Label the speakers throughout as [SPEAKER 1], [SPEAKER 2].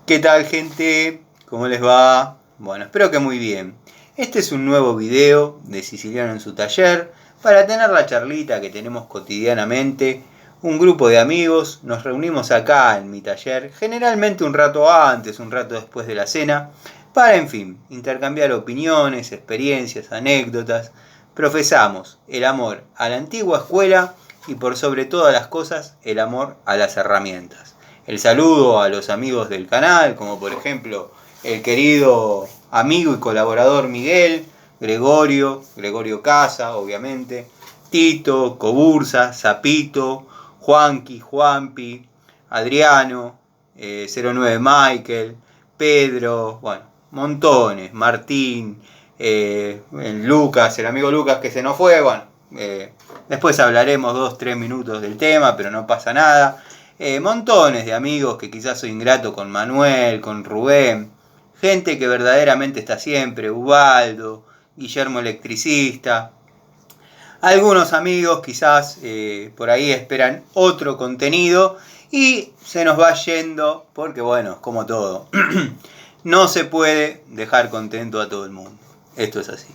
[SPEAKER 1] ¿Qué tal, gente? ¿Cómo les va? Bueno, espero que muy bien. Este es un nuevo video de Siciliano en su taller para tener la charlita que tenemos cotidianamente. Un grupo de amigos nos reunimos acá en mi taller, generalmente un rato antes, un rato después de la cena, para, en fin, intercambiar opiniones, experiencias, anécdotas. Profesamos el amor a la antigua escuela y, por sobre todas las cosas, el amor a las herramientas. El saludo a los amigos del canal, como por ejemplo el querido amigo y colaborador Miguel, Gregorio Casa, obviamente, Tito, Cobursa, Zapito, Juanqui, Juanpi, Adriano, 09 Michael, Pedro, bueno, montones, Martín, Lucas, el amigo Lucas que se nos fue, bueno, después hablaremos 2-3 minutos del tema, pero no pasa nada. Montones de amigos que quizás soy ingrato con Manuel, con Rubén, gente que verdaderamente está siempre, Ubaldo, Guillermo Electricista. Algunos amigos quizás por ahí esperan otro contenido y se nos va yendo porque bueno, como todo, no se puede dejar contento a todo el mundo. Esto es así.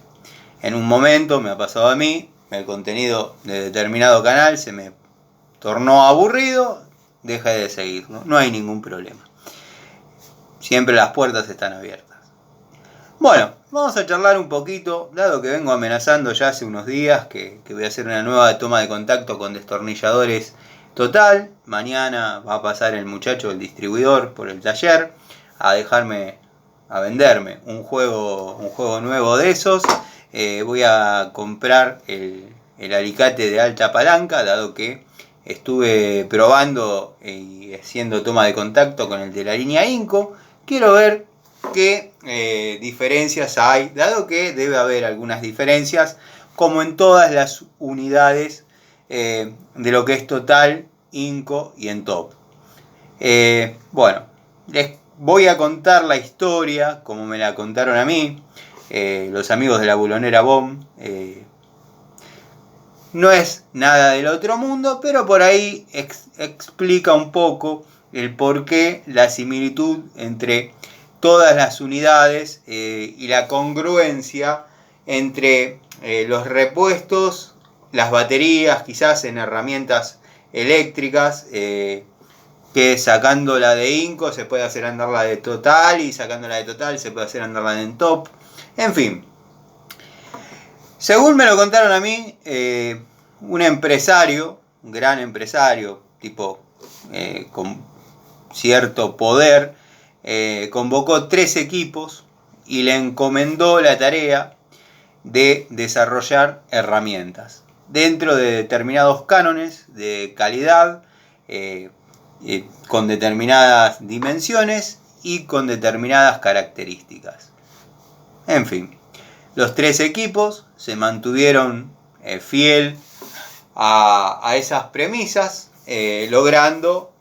[SPEAKER 1] En un momento me ha pasado a mí, el contenido de determinado canal se me tornó aburrido, deja de seguirlo, no hay ningún problema. Siempre las puertas están abiertas. Bueno, vamos a charlar un poquito, dado que vengo amenazando ya hace unos días que voy a hacer una nueva toma de contacto con Destornilladores Total. Mañana va a pasar el muchacho, el distribuidor, por el taller a venderme un juego nuevo de esos. Voy a comprar el alicate de alta palanca, dado que estuve probando y haciendo toma de contacto con el de la línea Inco. Quiero ver qué diferencias hay, dado que debe haber algunas diferencias, como en todas las unidades de lo que es Total, Inco y en Top. Bueno, les voy a contar la historia como me la contaron a mí, los amigos de la Bulonera Bomb. No es nada del otro mundo, pero por ahí explica un poco el porqué, la similitud entre todas las unidades y la congruencia entre los repuestos, las baterías, quizás en herramientas eléctricas, que sacando la de Inco se puede hacer andar la de Total y sacando la de Total se puede hacer andar la de Top. En fin. Según me lo contaron a mí, un empresario, un gran empresario, tipo con cierto poder, convocó 3 equipos y le encomendó la tarea de desarrollar herramientas dentro de determinados cánones de calidad, con determinadas dimensiones y con determinadas características. En fin. Los 3 equipos se mantuvieron fiel a esas premisas, logrando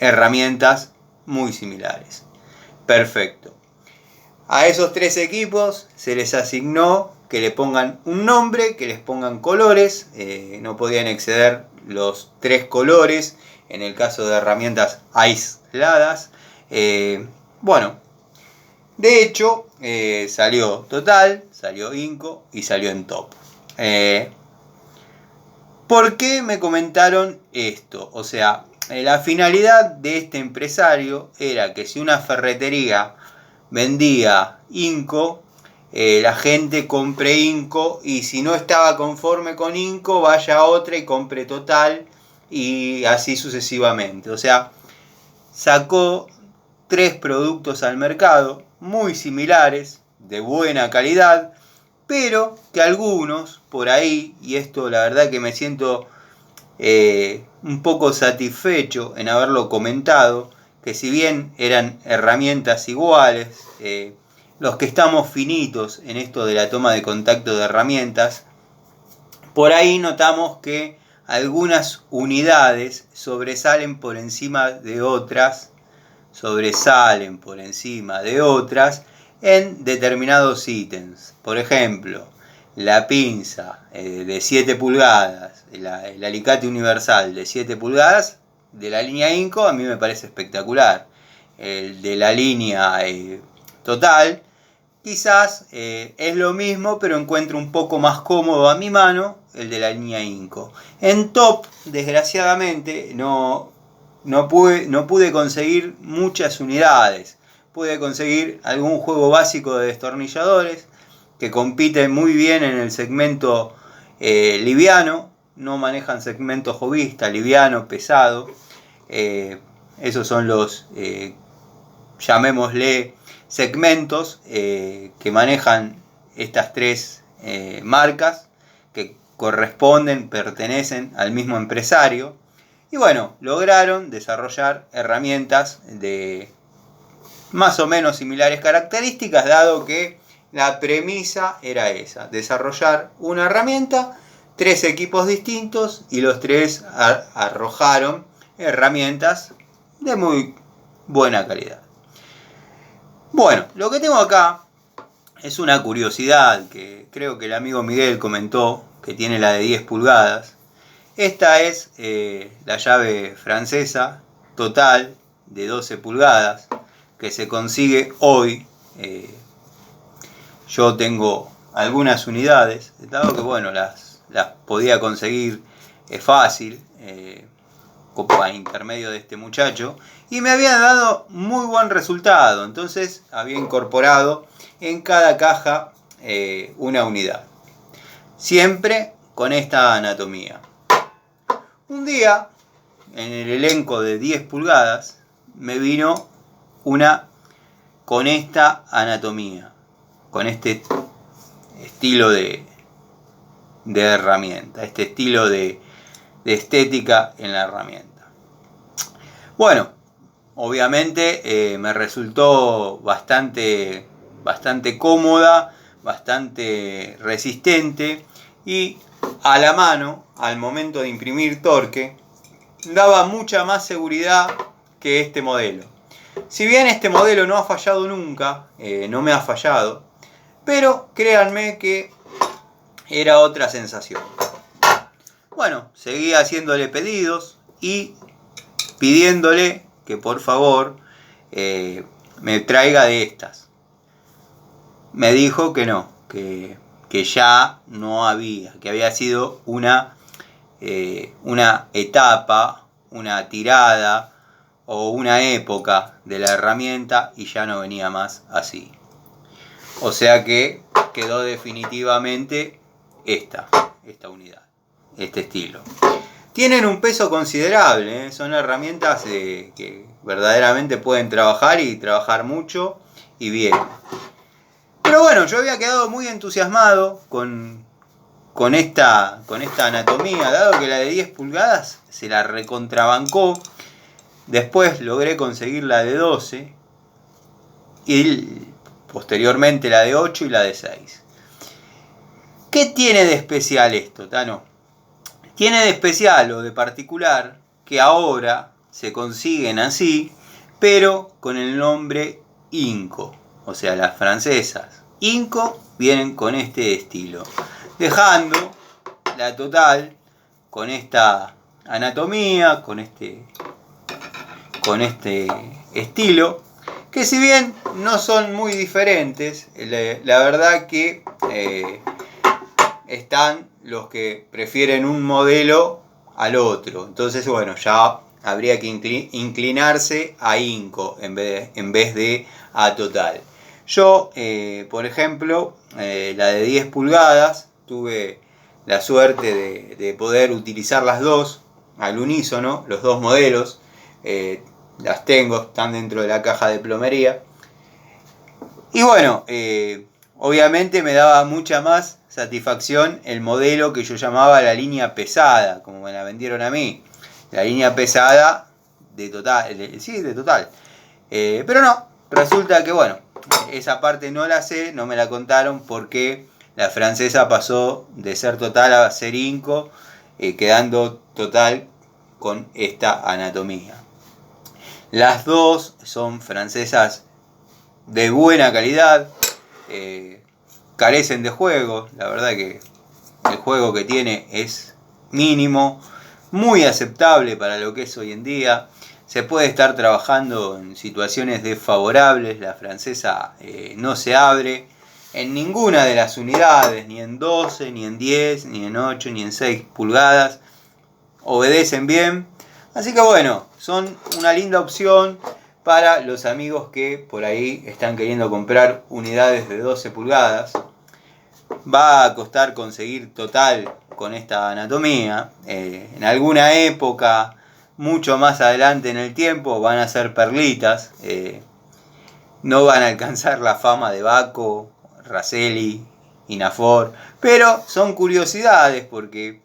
[SPEAKER 1] herramientas muy similares. Perfecto. A esos 3 equipos se les asignó que le pongan un nombre, que les pongan colores. No podían exceder los 3 colores en el caso de herramientas aisladas. Bueno. De hecho, salió Total, salió Inco y salió en Top. ¿Por qué me comentaron esto? O sea, la finalidad de este empresario era que si una ferretería vendía Inco, la gente compre Inco, y si no estaba conforme con Inco, vaya a otra y compre Total, y así sucesivamente. O sea, sacó 3 productos al mercado muy similares, de buena calidad, pero que algunos por ahí, y esto la verdad que me siento un poco satisfecho en haberlo comentado, que si bien eran herramientas iguales, los que estamos finitos en esto de la toma de contacto de herramientas, por ahí notamos que algunas unidades sobresalen por encima de otras en determinados ítems. Por ejemplo, la pinza de 7 pulgadas, el alicate universal de 7 pulgadas de la línea Inco a mí me parece espectacular. el de la línea Total, quizás es lo mismo, pero encuentro un poco más cómodo a mi mano el de la línea Inco. En Top, desgraciadamente, no pude conseguir muchas unidades. Pude conseguir algún juego básico de destornilladores que compite muy bien en el segmento liviano. No manejan segmento jovista, liviano, pesado. Esos son los, llamémosle, segmentos que manejan estas tres marcas que pertenecen al mismo empresario. Y bueno, lograron desarrollar herramientas de más o menos similares características, dado que la premisa era esa: desarrollar una herramienta, 3 equipos distintos, y los 3 arrojaron herramientas de muy buena calidad. Bueno, lo que tengo acá es una curiosidad que creo que el amigo Miguel comentó, que tiene la de 10 pulgadas. Esta es la llave francesa Total de 12 pulgadas que se consigue hoy. Yo tengo algunas unidades, dado que bueno, las podía conseguir fácil a intermedio de este muchacho, y me había dado muy buen resultado. Entonces había incorporado en cada caja una unidad, siempre con esta anatomía. Un día, en el elenco de 10 pulgadas, me vino una con esta anatomía, con este estilo de herramienta, este estilo de estética en la herramienta. Bueno, obviamente me resultó bastante cómoda, bastante resistente, y a la mano, al momento de imprimir torque, daba mucha más seguridad que este modelo. Si bien este modelo no ha fallado nunca, no me ha fallado, pero créanme que era otra sensación. Bueno, seguí haciéndole pedidos y pidiéndole que por favor me traiga de estas. Me dijo que no, que ya no había, que había sido una etapa, una tirada o una época de la herramienta y ya no venía más así. O sea que quedó definitivamente esta unidad, este estilo. Tienen un peso considerable, son herramientas que verdaderamente pueden trabajar y trabajar mucho y bien. Pero bueno, yo había quedado muy entusiasmado con esta anatomía, dado que la de 10 pulgadas se la recontrabancó. Después logré conseguir la de 12 y posteriormente la de 8 y la de 6. ¿Qué tiene de especial esto, Tano? Tiene de especial o de particular que ahora se consiguen así, pero con el nombre Inco, o sea, las francesas Inco vienen con este estilo, dejando la Total con esta anatomía, con este estilo, que si bien no son muy diferentes, la verdad que están los que prefieren un modelo al otro. Entonces bueno, ya habría que inclinarse a Inco en vez de a Total. Yo, por ejemplo, la de 10 pulgadas, tuve la suerte de poder utilizar las dos al unísono, los dos modelos. Las tengo, están dentro de la caja de plomería. Y bueno, obviamente me daba mucha más satisfacción el modelo que yo llamaba la línea pesada, como me la vendieron a mí. La línea pesada de Total, de Total. Pero no, resulta que bueno, esa parte no la sé, no me la contaron, porque la francesa pasó de ser Total a ser Inco, quedando Total con esta anatomía. Las dos son francesas de buena calidad, carecen de juego, la verdad que el juego que tiene es mínimo, muy aceptable para lo que es hoy en día. se puede estar trabajando en situaciones desfavorables. La francesa no se abre en ninguna de las unidades, ni en 12, ni en 10, ni en 8, ni en 6 pulgadas. Obedecen bien. Así que bueno, son una linda opción para los amigos que por ahí están queriendo comprar unidades de 12 pulgadas. Va a costar conseguir total con esta anatomía. En alguna época, mucho más adelante en el tiempo, van a ser perlitas. No van a alcanzar la fama de Baco, Raselli, Inafor, pero son curiosidades porque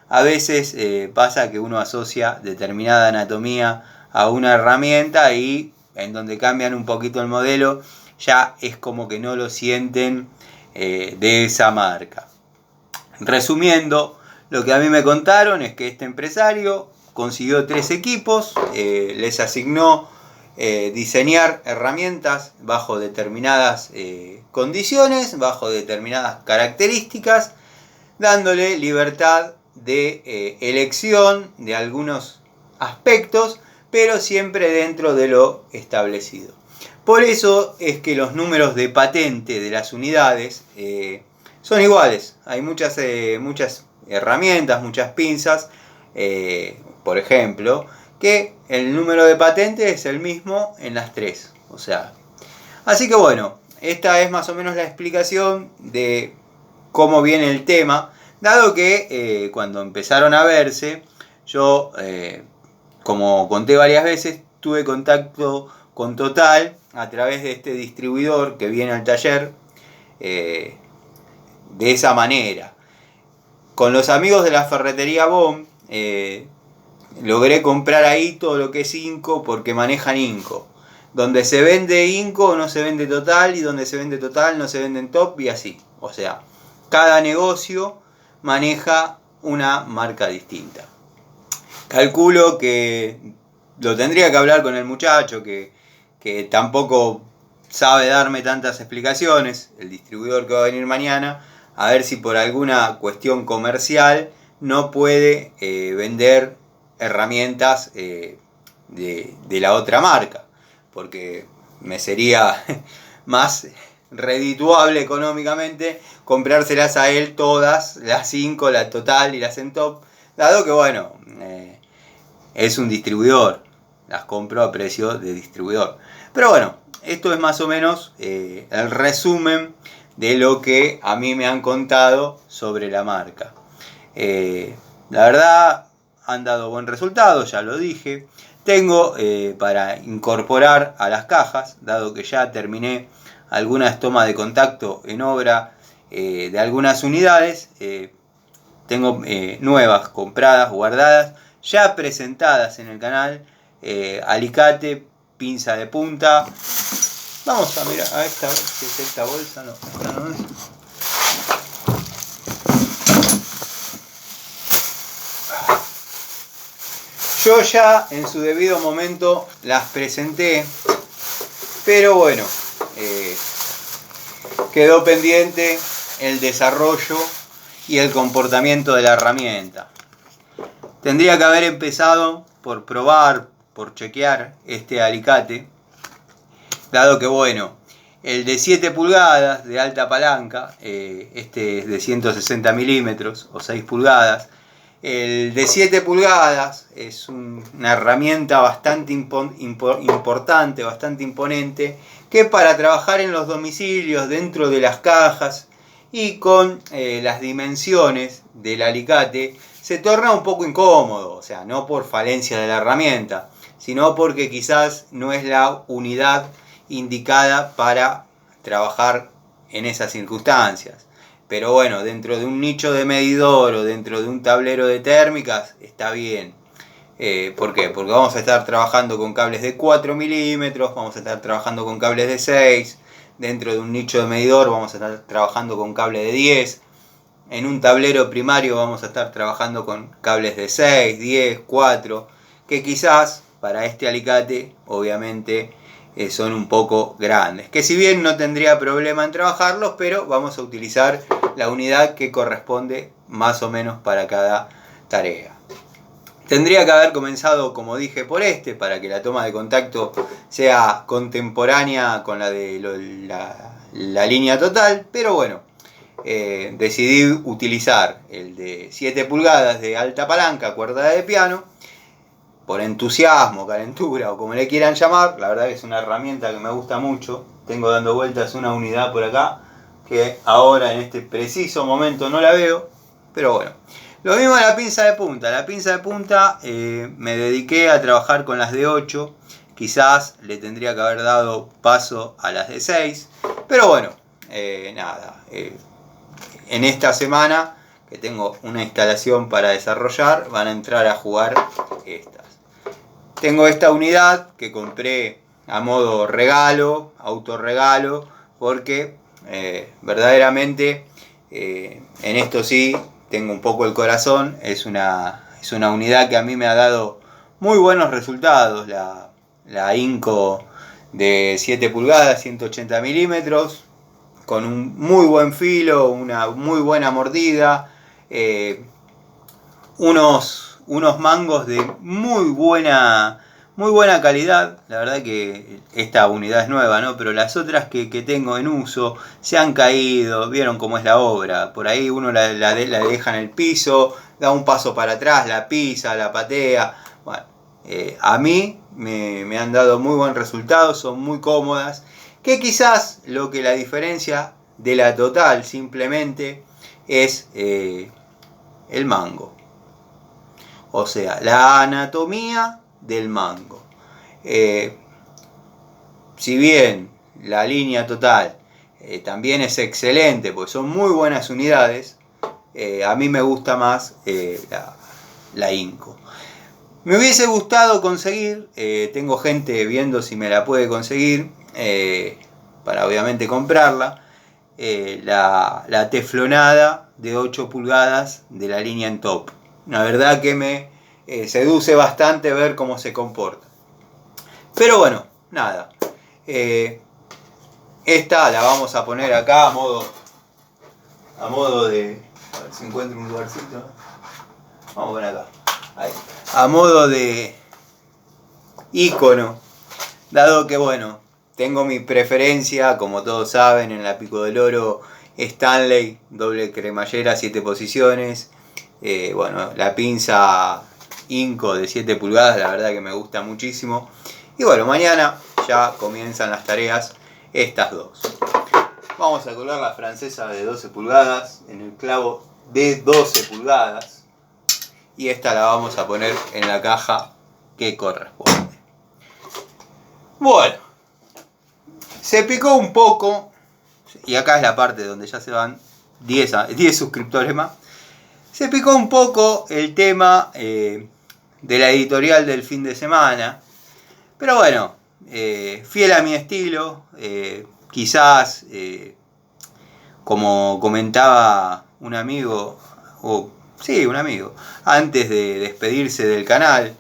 [SPEAKER 1] a veces pasa que uno asocia determinada anatomía a una herramienta y en donde cambian un poquito el modelo ya es como que no lo sienten de esa marca. Resumiendo, lo que a mí me contaron es que este empresario consiguió 3 equipos, les asignó diseñar herramientas bajo determinadas condiciones, bajo determinadas características, dándole libertad de elección de algunos aspectos, pero siempre dentro de lo establecido. Por eso es que los números de patente de las unidades son iguales. Hay muchas herramientas, muchas pinzas, por ejemplo, que el número de patente es el mismo en las 3. O sea, así que bueno, esta es más o menos la explicación de cómo viene el tema, dado que cuando empezaron a verse, yo, como conté varias veces, tuve contacto con Total a través de este distribuidor que viene al taller de esa manera. Con los amigos de la ferretería BOM logré comprar ahí todo lo que es Inco porque manejan Inco. Donde se vende Inco no se vende Total, y donde se vende Total no se vende en Top, y así. O sea, cada negocio maneja una marca distinta. Calculo que lo tendría que hablar con el muchacho que tampoco sabe darme tantas explicaciones, el distribuidor que va a venir mañana, a ver si por alguna cuestión comercial no puede vender herramientas de la otra marca, porque me sería más redituable económicamente comprárselas a él todas, las 5, la Total y las en Top, dado que bueno, es un distribuidor, las compro a precio de distribuidor. Pero bueno, esto es más o menos el resumen de lo que a mí me han contado sobre la marca. La verdad, han dado buen resultado, ya lo dije. Tengo para incorporar a las cajas, dado que ya terminé algunas tomas de contacto en obra de algunas unidades. Tengo nuevas compradas, guardadas, ya presentadas en el canal. Alicate, pinza de punta. Vamos a mirar a esta, si es esta bolsa. No, esta no es. Yo ya en su debido momento las presenté, pero bueno, quedó pendiente el desarrollo y el comportamiento de la herramienta. Tendría que haber empezado por probar, por chequear este alicate, dado que bueno, el de 7 pulgadas de alta palanca, este es de 160 milímetros o 6 pulgadas, el de 7 pulgadas es una herramienta bastante importante, bastante imponente, que para trabajar en los domicilios, dentro de las cajas y con las dimensiones del alicate, se torna un poco incómodo. O sea, no por falencia de la herramienta, sino porque quizás no es la unidad indicada para trabajar en esas circunstancias. Pero bueno, dentro de un nicho de medidor o dentro de un tablero de térmicas está bien. ¿Por qué? Porque vamos a estar trabajando con cables de 4 milímetros, vamos a estar trabajando con cables de 6, dentro de un nicho de medidor vamos a estar trabajando con cable de 10, en un tablero primario vamos a estar trabajando con cables de 6, 10, 4, que quizás para este alicate obviamente son un poco grandes, que si bien no tendría problema en trabajarlos, pero vamos a utilizar la unidad que corresponde más o menos para cada tarea. Tendría que haber comenzado, como dije, por para que la toma de contacto sea contemporánea con la de la línea total, pero bueno, decidí utilizar el de 7 pulgadas de alta palanca, cuerda de piano, por entusiasmo, calentura o como le quieran llamar. La verdad que es una herramienta que me gusta mucho. Tengo dando vueltas una unidad por acá que ahora en este preciso momento no la veo, pero bueno. Lo mismo la pinza de punta. La pinza de punta me dediqué a trabajar con las de 8. Quizás le tendría que haber dado paso a las de 6. Pero bueno, nada. En esta semana que tengo una instalación para desarrollar, van a entrar a jugar estas. Tengo esta unidad que compré a modo regalo, autorregalo, porque verdaderamente en esto sí tengo un poco el corazón. Es una unidad que a mí me ha dado muy buenos resultados. La Inco de 7 pulgadas, 180 milímetros, con un muy buen filo, una muy buena mordida, unos mangos de muy buena calidad. La verdad que esta unidad es nueva, ¿no? Pero las otras que tengo en uso se han caído, vieron cómo es la obra. Por ahí uno la deja en el piso, da un paso para atrás, la pisa, la patea. Bueno, a mí me han dado muy buen resultado, son muy cómodas. Que quizás lo que la diferencia de la total simplemente es el mango. O sea, la anatomía del mango. Si bien la línea total también es excelente, porque son muy buenas unidades, a mí me gusta más la Inco. Me hubiese gustado conseguir, tengo gente viendo si me la puede conseguir, para obviamente comprarla, la teflonada de 8 pulgadas de la línea en top. La verdad que me seduce bastante ver cómo se comporta. Pero bueno, nada. Esta la vamos a poner acá a modo de... A ver si encuentro un lugarcito. Vamos a poner acá. Ahí. A modo de icono. Dado que bueno, tengo mi preferencia, como todos saben, en la Pico del Oro Stanley, doble cremallera, 7 posiciones. Bueno, la pinza Inco de 7 pulgadas, la verdad que me gusta muchísimo. Y bueno, mañana ya comienzan las tareas, estas dos. Vamos a colgar la francesa de 12 pulgadas en el clavo de 12 pulgadas. Y esta la vamos a poner en la caja que corresponde. Bueno, se picó un poco, y acá es la parte donde ya se van 10 suscriptores más. Se picó un poco el tema de la editorial del fin de semana. Pero bueno, fiel a mi estilo, quizás, como comentaba un amigo, un amigo, antes de despedirse del canal,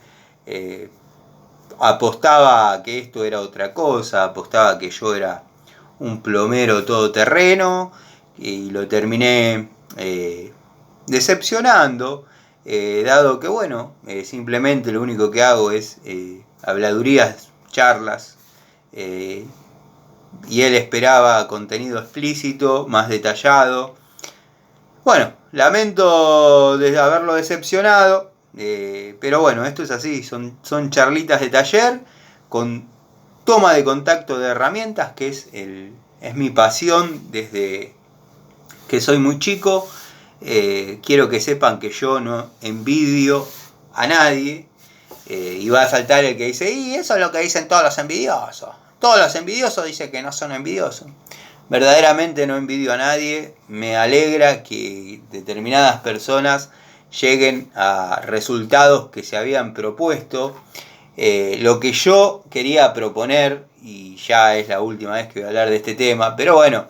[SPEAKER 1] apostaba que esto era otra cosa, apostaba que yo era un plomero todoterreno, y lo terminé decepcionando, dado que bueno, simplemente lo único que hago es habladurías, charlas, y él esperaba contenido explícito, más detallado. Bueno, lamento de haberlo decepcionado, pero bueno, esto es así, son charlitas de taller con toma de contacto de herramientas, que es mi pasión desde que soy muy chico. Quiero que sepan que yo no envidio a nadie, y va a saltar el que dice, y eso es lo que dicen todos los envidiosos. Todos los envidiosos dicen que no son envidiosos. Verdaderamente no envidio a nadie. Me alegra que determinadas personas lleguen a resultados que se habían propuesto. Lo que yo quería proponer, y ya es la última vez que voy a hablar de este tema, pero bueno,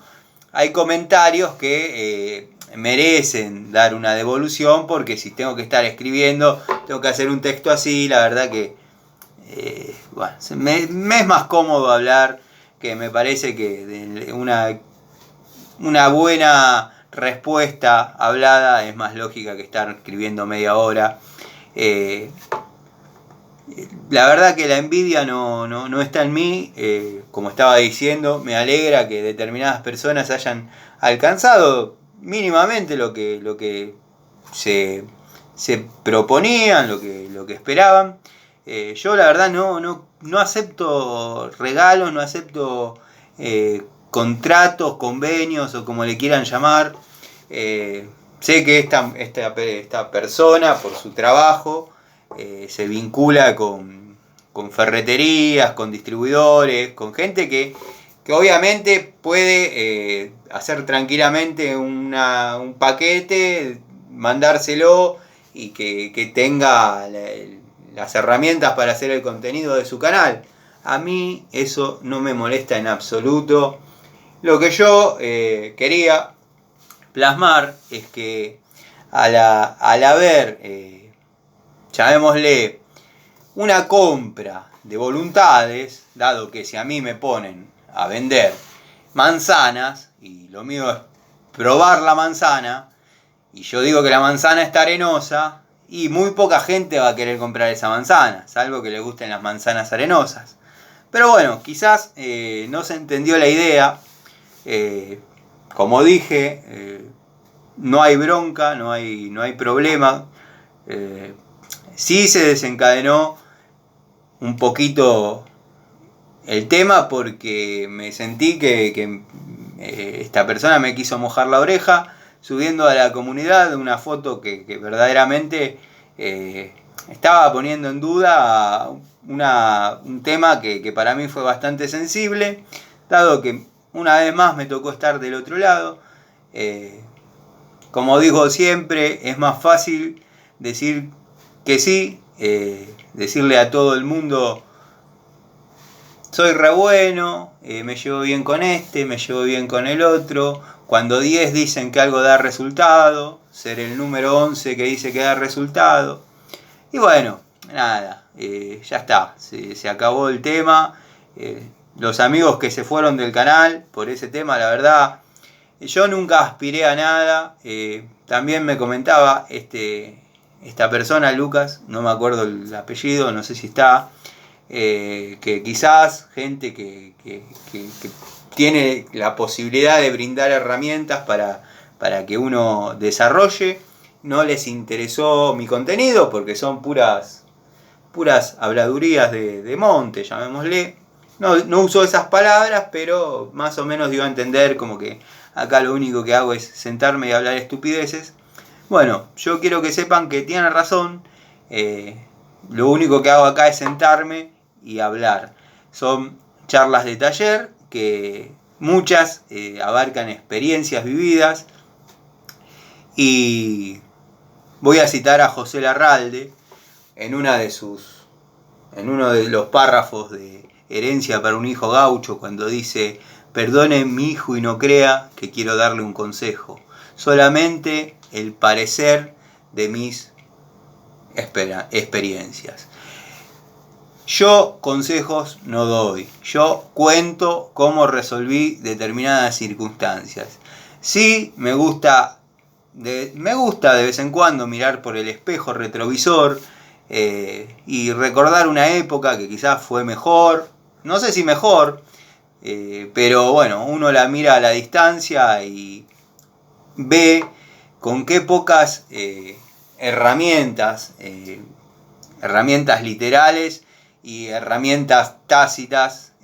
[SPEAKER 1] hay comentarios que merecen dar una devolución, porque si tengo que estar escribiendo, tengo que hacer un texto así, la verdad que bueno, me es más cómodo hablar, que me parece que una buena respuesta hablada es más lógica que estar escribiendo media hora. La verdad que la envidia no está en mí, como estaba diciendo, me alegra que determinadas personas hayan alcanzado mínimamente lo que se proponían, lo que esperaban. Yo la verdad no acepto regalos, no acepto contratos, convenios o como le quieran llamar. Sé que esta persona, por su trabajo, se vincula con ferreterías, con distribuidores, con gente que obviamente puede hacer tranquilamente un paquete, mandárselo y que tenga las herramientas para hacer el contenido de su canal. A mí eso no me molesta en absoluto. Lo que yo quería plasmar es que al haber, llamémosle, una compra de voluntades, dado que si a mí me ponen a vender manzanas y lo mío es probar la manzana y yo digo que la manzana está arenosa y muy poca gente va a querer comprar esa manzana, salvo que le gusten las manzanas arenosas. Pero bueno, quizás no se entendió la idea. Como dije, no hay bronca, no hay problema. Sí se desencadenó un poquito el tema porque me sentí que esta persona me quiso mojar la oreja subiendo a la comunidad una foto que verdaderamente estaba poniendo en duda un tema que para mí fue bastante sensible, dado que una vez más me tocó estar del otro lado. Como digo siempre, es más fácil decir que sí, decirle a todo el mundo soy re bueno, me llevo bien con este, me llevo bien con el otro. Cuando 10 dicen que algo da resultado, ser el número 11 que dice que da resultado. Y bueno, nada, ya está, se acabó el tema. Los amigos que se fueron del canal por ese tema, la verdad, yo nunca aspiré a nada. También me comentaba esta persona, Lucas, no me acuerdo el apellido, no sé si está, que quizás gente que tiene la posibilidad de brindar herramientas para que uno desarrolle, no les interesó mi contenido porque son puras habladurías de monte, llamémosle. No uso esas palabras, pero más o menos dio a entender como que acá lo único que hago es sentarme y hablar estupideces. Bueno, yo quiero que sepan que tienen razón. Lo único que hago acá es sentarme y hablar. Son charlas de taller que muchas abarcan experiencias vividas. Y voy a citar a José Larralde en uno de los párrafos de Herencia para un hijo gaucho, cuando dice: perdone mi hijo y no crea que quiero darle un consejo, solamente el parecer de mis experiencias. Yo consejos no doy, yo cuento cómo resolví determinadas circunstancias. Sí, me gusta de vez en cuando mirar por el espejo retrovisor y recordar una época que quizás fue mejor, no sé si mejor, pero bueno, uno la mira a la distancia y ve con qué pocas herramientas literales y herramientas tácitas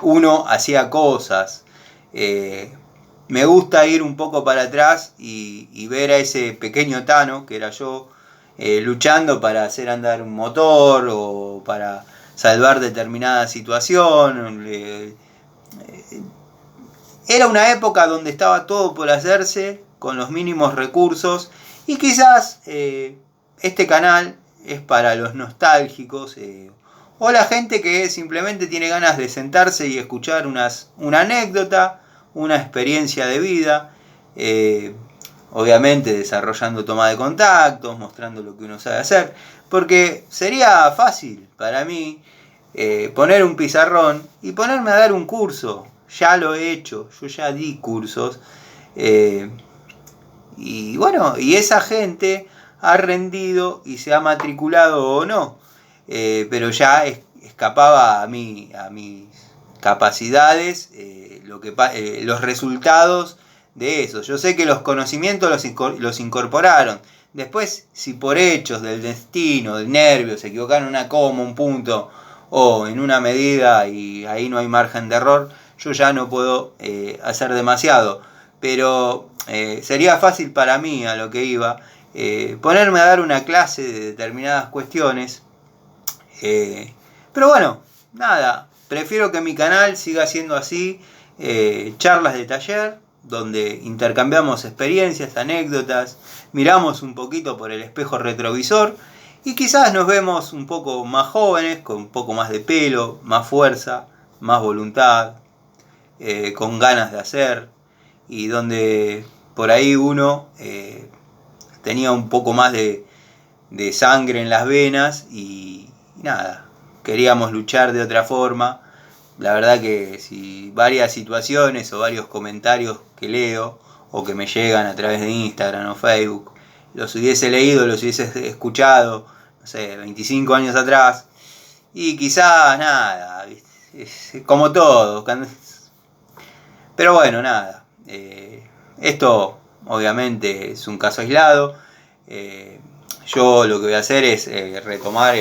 [SPEAKER 1] uno hacía cosas. Me gusta ir un poco para atrás y ver a ese pequeño Tano, que era yo, luchando para hacer andar un motor o para salvar determinada situación. Era una época donde estaba todo por hacerse con los mínimos recursos y quizás este canal es para los nostálgicos o la gente que simplemente tiene ganas de sentarse y escuchar una anécdota, una experiencia de vida, obviamente desarrollando toma de contactos, mostrando lo que uno sabe hacer, porque sería fácil para mí poner un pizarrón y ponerme a dar un curso. Ya lo he hecho, yo ya di cursos y bueno, y esa gente ha rendido y se ha matriculado o no, pero ya escapaba a mis capacidades los resultados de eso. Yo sé que los conocimientos los incorporaron. Después, si por hechos del destino, del nervio, se equivocaron en una coma, un punto o en una medida y ahí no hay margen de error, yo ya no puedo hacer demasiado. Pero sería fácil para mí, a lo que iba, ponerme a dar una clase de determinadas cuestiones. Pero bueno, nada, prefiero que mi canal siga siendo así, charlas de taller, donde intercambiamos experiencias, anécdotas, miramos un poquito por el espejo retrovisor y quizás nos vemos un poco más jóvenes, con un poco más de pelo, más fuerza, más voluntad, con ganas de hacer, y donde por ahí uno tenía un poco más de sangre en las venas y nada, queríamos luchar de otra forma. La verdad que si varias situaciones o varios comentarios que leo o que me llegan a través de Instagram o Facebook, los hubiese leído, los hubiese escuchado, no sé, 25 años atrás, y quizás nada, como todo. Pero bueno, nada, esto obviamente es un caso aislado. Yo lo que voy a hacer es retomar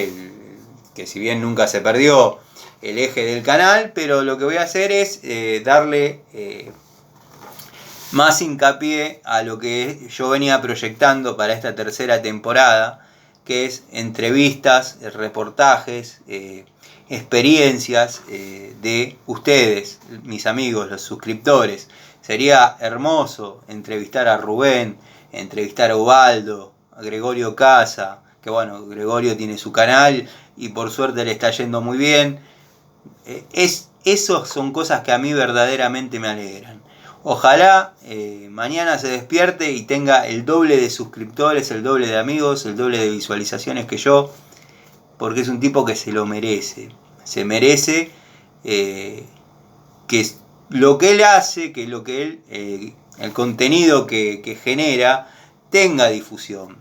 [SPEAKER 1] que si bien nunca se perdió, el eje del canal, pero lo que voy a hacer es darle más hincapié a lo que yo venía proyectando para esta tercera temporada, que es entrevistas, reportajes, experiencias de ustedes, mis amigos, los suscriptores. Sería hermoso entrevistar a Rubén, entrevistar a Ubaldo, a Gregorio Casa, que bueno, Gregorio tiene su canal y por suerte le está yendo muy bien. Esos son cosas que a mí verdaderamente me alegran. Ojalá mañana se despierte y tenga el doble de suscriptores, el doble de amigos, el doble de visualizaciones que yo, porque es un tipo que se lo merece. Se merece que lo que él hace, que lo que él, el contenido que genera, tenga difusión.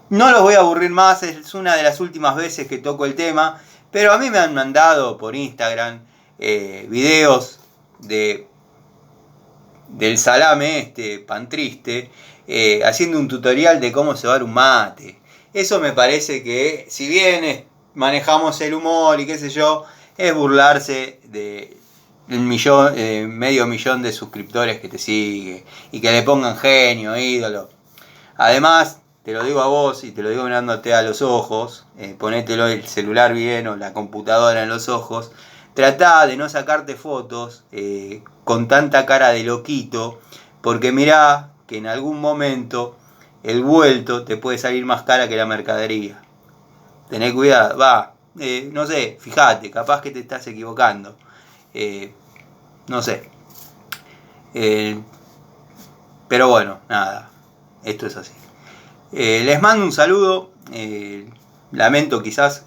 [SPEAKER 1] No los voy a aburrir más, es una de las últimas veces que toco el tema, pero a mí me han mandado por Instagram videos del salame pan triste, haciendo un tutorial de cómo cebar un mate. Eso me parece que, si bien manejamos el humor y qué sé yo, es burlarse de medio millón de suscriptores que te sigue y que le pongan genio, ídolo. Además, te lo digo a vos y te lo digo mirándote a los ojos, ponételo el celular bien o la computadora en los ojos, tratá de no sacarte fotos con tanta cara de loquito, porque mirá que en algún momento el vuelto te puede salir más cara que la mercadería. Tené cuidado, no sé, fíjate, capaz que te estás equivocando, no sé. Pero bueno, nada, esto es así. Les mando un saludo, lamento quizás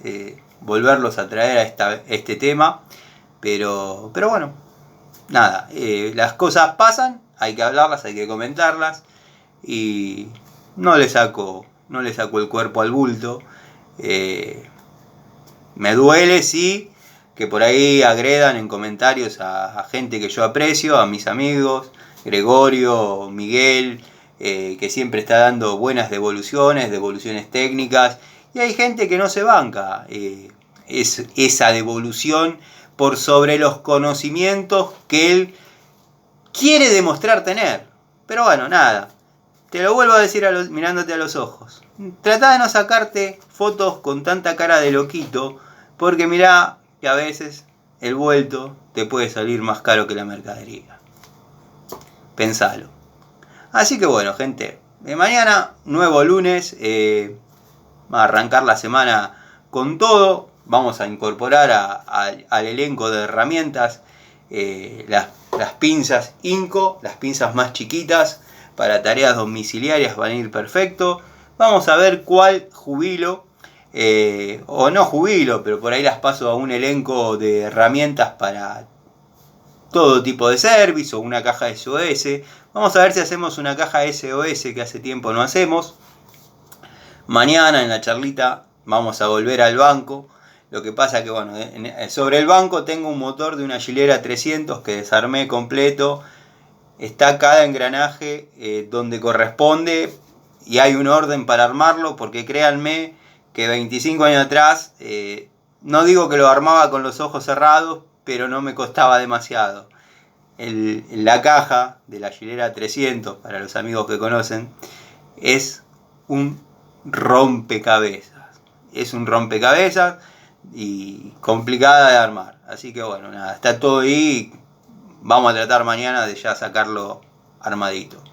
[SPEAKER 1] volverlos a traer a este tema, pero bueno, nada, las cosas pasan, hay que hablarlas, hay que comentarlas y no le saco el cuerpo al bulto. Me duele, sí, que por ahí agredan en comentarios a gente que yo aprecio, a mis amigos, Gregorio, Miguel, que siempre está dando buenas devoluciones técnicas, y hay gente que no se banca esa devolución por sobre los conocimientos que él quiere demostrar tener. Pero bueno, nada, te lo vuelvo a decir mirándote a los ojos. Tratá de no sacarte fotos con tanta cara de loquito, porque mirá que a veces el vuelto te puede salir más caro que la mercadería. Pensalo. Así que bueno, gente, mañana, nuevo lunes, va a arrancar la semana con todo. Vamos a incorporar al elenco de herramientas las pinzas Inco, las pinzas más chiquitas para tareas domiciliarias, van a ir perfecto. Vamos a ver cuál jubilo, o no jubilo, pero por ahí las paso a un elenco de herramientas para todo tipo de service o una caja de SOS. Vamos a ver si hacemos una caja SOS que hace tiempo no hacemos. Mañana en la charlita vamos a volver al banco. Lo que pasa que bueno, sobre el banco tengo un motor de una Gilera 300 que desarmé completo. Está cada engranaje donde corresponde y hay un orden para armarlo, porque créanme que 25 años atrás, no digo que lo armaba con los ojos cerrados, pero no me costaba demasiado. La caja de la Gilera 300, para los amigos que conocen, es un rompecabezas. Es un rompecabezas y complicada de armar. Así que bueno, nada, está todo ahí. Vamos a tratar mañana de ya sacarlo armadito.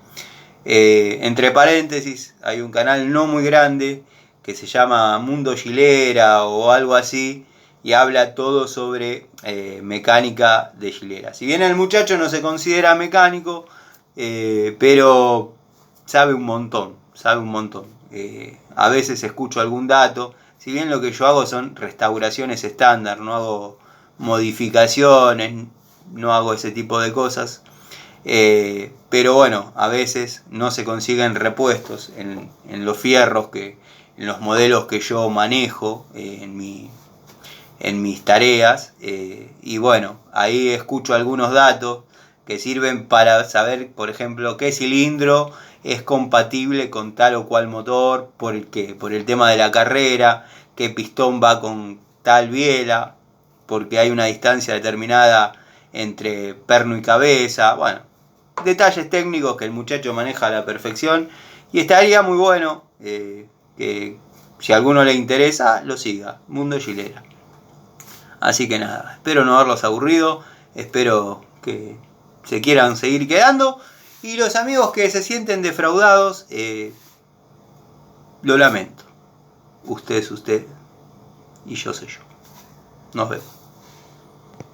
[SPEAKER 1] Entre paréntesis, hay un canal no muy grande que se llama Mundo Gilera o algo así, y habla todo sobre mecánica de Gilera. Si bien el muchacho no se considera mecánico, pero sabe un montón, a veces escucho algún dato. Si bien lo que yo hago son restauraciones estándar, no hago modificaciones, no hago ese tipo de cosas. Pero bueno, a veces no se consiguen repuestos en los fierros, en los modelos que yo manejo en mis tareas. Y bueno, ahí escucho algunos datos que sirven para saber, por ejemplo, qué cilindro es compatible con tal o cual motor, por el tema de la carrera, qué pistón va con tal biela, porque hay una distancia determinada entre perno y cabeza. Bueno, detalles técnicos que el muchacho maneja a la perfección, y estaría muy bueno que si a alguno le interesa lo siga, Mundo Gilera. Así que nada, espero no haberlos aburrido, espero que se quieran seguir quedando, y los amigos que se sienten defraudados, lo lamento. Usted es usted y yo soy yo. Nos vemos.